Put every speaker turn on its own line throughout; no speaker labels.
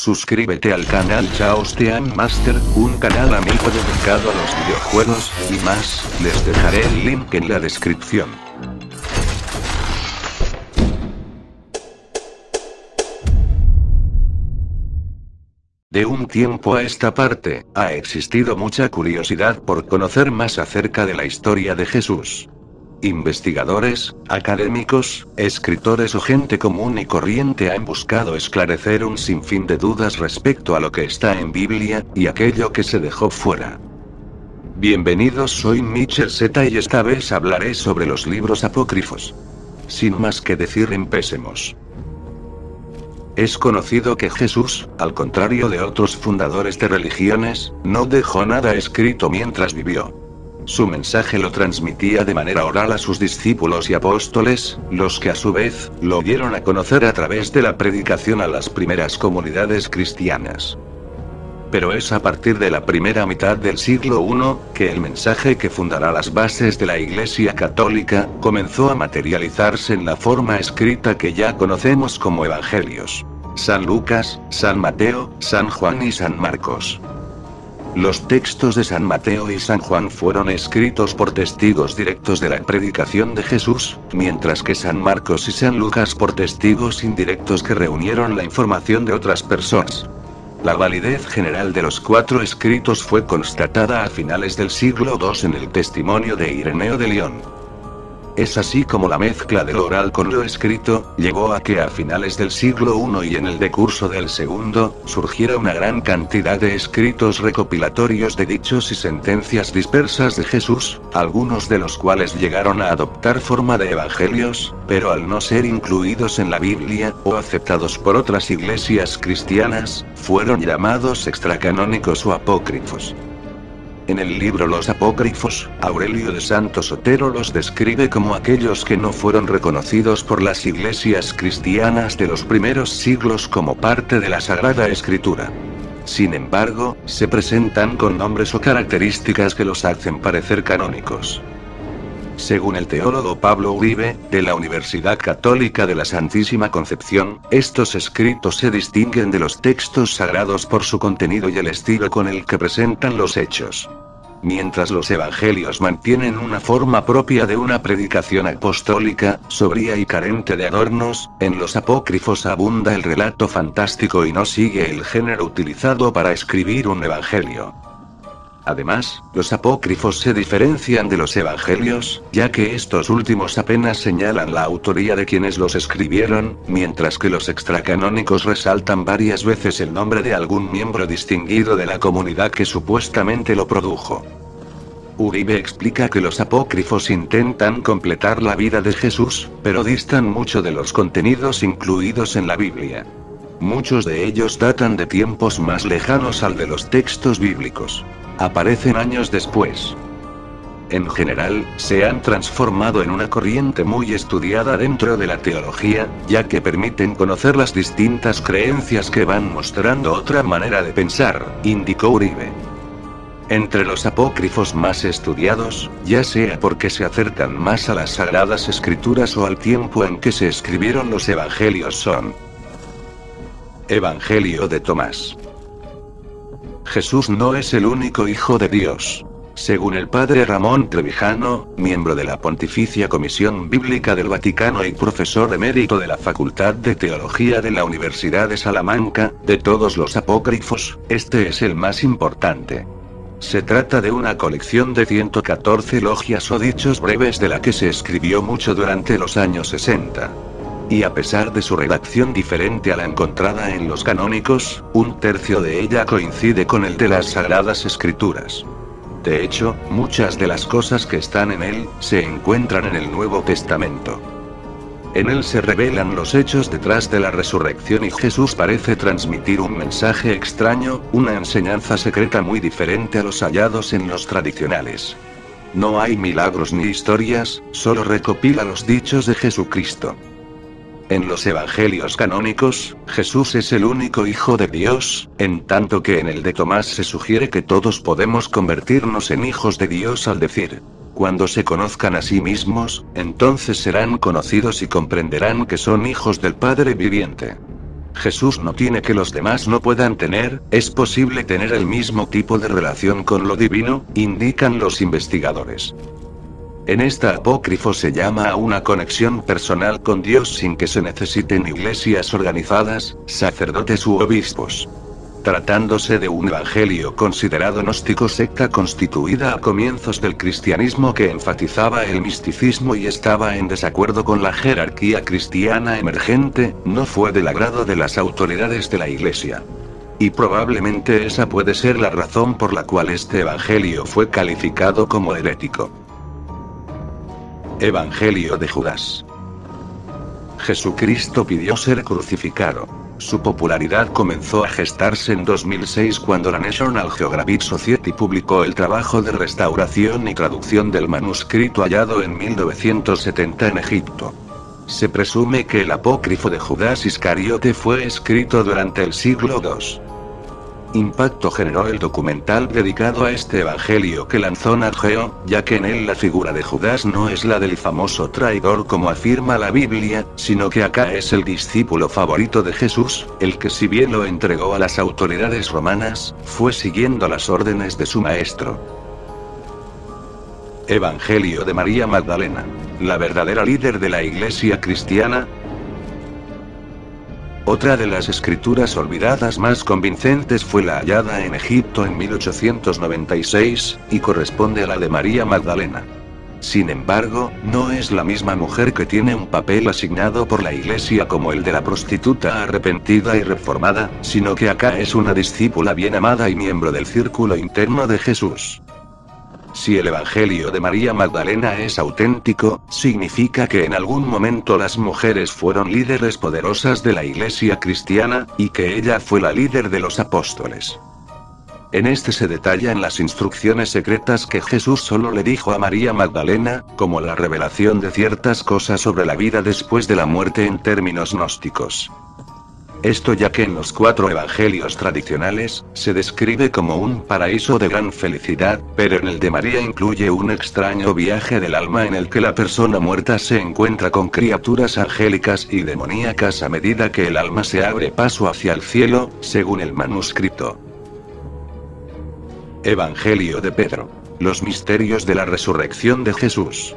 suscríbete al canal Chaos Team Master, un canal amigo dedicado a los videojuegos, y más, les dejaré el link en la descripción. De un tiempo a esta parte, ha existido mucha curiosidad por conocer más acerca de la historia de Jesús. Investigadores, académicos, escritores o gente común y corriente han buscado esclarecer un sinfín de dudas respecto a lo que está en Biblia, y aquello que se dejó fuera. Bienvenidos, soy Michel Z y esta vez hablaré sobre los libros apócrifos. Sin más que decir, empecemos. Es conocido que Jesús, al contrario de otros fundadores de religiones, no dejó nada escrito mientras vivió. Su mensaje lo transmitía de manera oral a sus discípulos y apóstoles, los que a su vez, lo dieron a conocer a través de la predicación a las primeras comunidades cristianas. Pero es a partir de la primera mitad del siglo I, que el mensaje que fundará las bases de la Iglesia Católica, comenzó a materializarse en la forma escrita que ya conocemos como Evangelios. San Lucas, San Mateo, San Juan y San Marcos. Los textos de San Mateo y San Juan fueron escritos por testigos directos de la predicación de Jesús, mientras que San Marcos y San Lucas por testigos indirectos que reunieron la información de otras personas. La validez general de los cuatro escritos fue constatada a finales del siglo II en el testimonio de Ireneo de León. Es así como la mezcla de lo oral con lo escrito, llevó a que a finales del siglo I y en el decurso del segundo, surgiera una gran cantidad de escritos recopilatorios de dichos y sentencias dispersas de Jesús, algunos de los cuales llegaron a adoptar forma de evangelios, pero al no ser incluidos en la Biblia, o aceptados por otras iglesias cristianas, fueron llamados extracanónicos o apócrifos. En el libro Los Apócrifos, Aurelio de Santo Sotero los describe como aquellos que no fueron reconocidos por las iglesias cristianas de los primeros siglos como parte de la Sagrada Escritura. Sin embargo, se presentan con nombres o características que los hacen parecer canónicos. Según el teólogo Pablo Uribe, de la Universidad Católica de la Santísima Concepción, estos escritos se distinguen de los textos sagrados por su contenido y el estilo con el que presentan los hechos. Mientras los evangelios mantienen una forma propia de una predicación apostólica, sobria y carente de adornos, en los apócrifos abunda el relato fantástico y no sigue el género utilizado para escribir un evangelio. Además, los apócrifos se diferencian de los evangelios, ya que estos últimos apenas señalan la autoría de quienes los escribieron, mientras que los extracanónicos resaltan varias veces el nombre de algún miembro distinguido de la comunidad que supuestamente lo produjo. Uribe explica que los apócrifos intentan completar la vida de Jesús, pero distan mucho de los contenidos incluidos en la Biblia. Muchos de ellos datan de tiempos más lejanos al de los textos bíblicos. Aparecen años después. En general, se han transformado en una corriente muy estudiada dentro de la teología, ya que permiten conocer las distintas creencias que van mostrando otra manera de pensar, indicó Uribe. Entre los apócrifos más estudiados, ya sea porque se acercan más a las Sagradas Escrituras o al tiempo en que se escribieron los evangelios son: Evangelio de Tomás. Jesús no es el único Hijo de Dios. Según el padre Ramón Trevijano, miembro de la Pontificia Comisión Bíblica del Vaticano y profesor emérito de la Facultad de Teología de la Universidad de Salamanca, de todos los apócrifos, este es el más importante. Se trata de una colección de 114 logias o dichos breves de la que se escribió mucho durante los años 60. Y a pesar de su redacción diferente a la encontrada en los canónicos, un tercio de ella coincide con el de las Sagradas Escrituras. De hecho, muchas de las cosas que están en él, se encuentran en el Nuevo Testamento. En él se revelan los hechos detrás de la resurrección y Jesús parece transmitir un mensaje extraño, una enseñanza secreta muy diferente a los hallados en los tradicionales. No hay milagros ni historias, solo recopila los dichos de Jesucristo. En los evangelios canónicos, Jesús es el único Hijo de Dios, en tanto que en el de Tomás se sugiere que todos podemos convertirnos en hijos de Dios al decir: cuando se conozcan a sí mismos, entonces serán conocidos y comprenderán que son hijos del Padre viviente. Jesús no tiene que los demás no puedan tener, es posible tener el mismo tipo de relación con lo divino, indican los investigadores. En esta apócrifo se llama a una conexión personal con Dios sin que se necesiten iglesias organizadas, sacerdotes u obispos. Tratándose de un evangelio considerado gnóstico, secta constituida a comienzos del cristianismo que enfatizaba el misticismo y estaba en desacuerdo con la jerarquía cristiana emergente, no fue del agrado de las autoridades de la Iglesia. Y probablemente esa puede ser la razón por la cual este evangelio fue calificado como herético. Evangelio de Judas. Jesucristo pidió ser crucificado. Su popularidad comenzó a gestarse en 2006 cuando la National Geographic Society publicó el trabajo de restauración y traducción del manuscrito hallado en 1970 en Egipto. Se presume que el apócrifo de Judas Iscariote fue escrito durante el siglo II. Impacto generó el documental dedicado a este evangelio que lanzó Nat Geo, ya que en él la figura de Judas no es la del famoso traidor como afirma la Biblia, sino que acá es el discípulo favorito de Jesús, el que si bien lo entregó a las autoridades romanas, fue siguiendo las órdenes de su maestro. Evangelio de María Magdalena. La verdadera líder de la Iglesia cristiana. Otra de las escrituras olvidadas más convincentes fue la hallada en Egipto en 1896, y corresponde a la de María Magdalena. Sin embargo, no es la misma mujer que tiene un papel asignado por la Iglesia como el de la prostituta arrepentida y reformada, sino que acá es una discípula bien amada y miembro del círculo interno de Jesús. Si el Evangelio de María Magdalena es auténtico, significa que en algún momento las mujeres fueron líderes poderosas de la Iglesia cristiana, y que ella fue la líder de los apóstoles. En este se detallan las instrucciones secretas que Jesús solo le dijo a María Magdalena, como la revelación de ciertas cosas sobre la vida después de la muerte en términos gnósticos. Esto ya que en los 4 evangelios tradicionales, se describe como un paraíso de gran felicidad, pero en el de María incluye un extraño viaje del alma en el que la persona muerta se encuentra con criaturas angélicas y demoníacas a medida que el alma se abre paso hacia el cielo, según el manuscrito. Evangelio de Pedro. Los misterios de la resurrección de Jesús.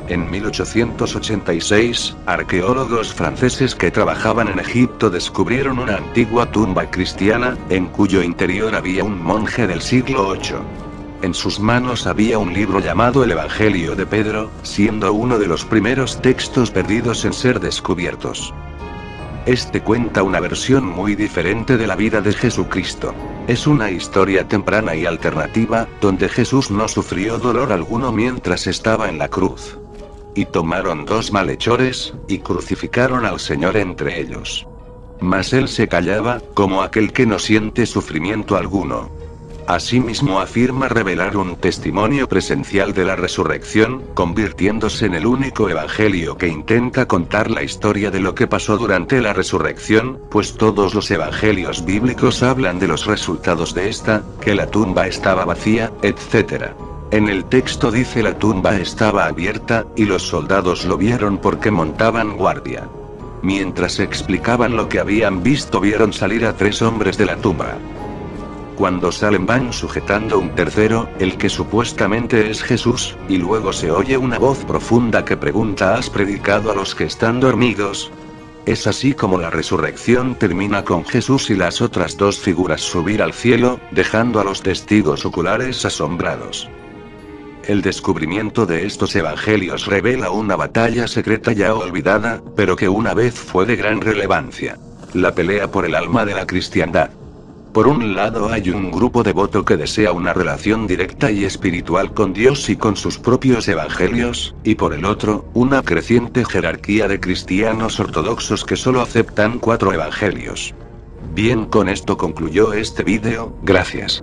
En 1886, arqueólogos franceses que trabajaban en Egipto descubrieron una antigua tumba cristiana, en cuyo interior había un monje del siglo VIII. En sus manos había un libro llamado el Evangelio de Pedro, siendo uno de los primeros textos perdidos en ser descubiertos. Este cuenta una versión muy diferente de la vida de Jesucristo. Es una historia temprana y alternativa, donde Jesús no sufrió dolor alguno mientras estaba en la cruz. Y tomaron 2 malhechores, y crucificaron al Señor entre ellos. Mas él se callaba, como aquel que no siente sufrimiento alguno. Asimismo afirma revelar un testimonio presencial de la resurrección, convirtiéndose en el único evangelio que intenta contar la historia de lo que pasó durante la resurrección, pues todos los evangelios bíblicos hablan de los resultados de esta, que la tumba estaba vacía, etc. En el texto dice la tumba estaba abierta, y los soldados lo vieron porque montaban guardia. Mientras explicaban lo que habían visto vieron salir a 3 hombres de la tumba. Cuando salen van sujetando un tercero, el que supuestamente es Jesús, y luego se oye una voz profunda que pregunta: ¿has predicado a los que están dormidos? Es así como la resurrección termina con Jesús y las otras 2 figuras subir al cielo, dejando a los testigos oculares asombrados. El descubrimiento de estos evangelios revela una batalla secreta ya olvidada, pero que una vez fue de gran relevancia. La pelea por el alma de la cristiandad. Por un lado hay un grupo devoto que desea una relación directa y espiritual con Dios y con sus propios evangelios, y por el otro, una creciente jerarquía de cristianos ortodoxos que solo aceptan 4 evangelios. Bien, con esto concluyó este vídeo, gracias.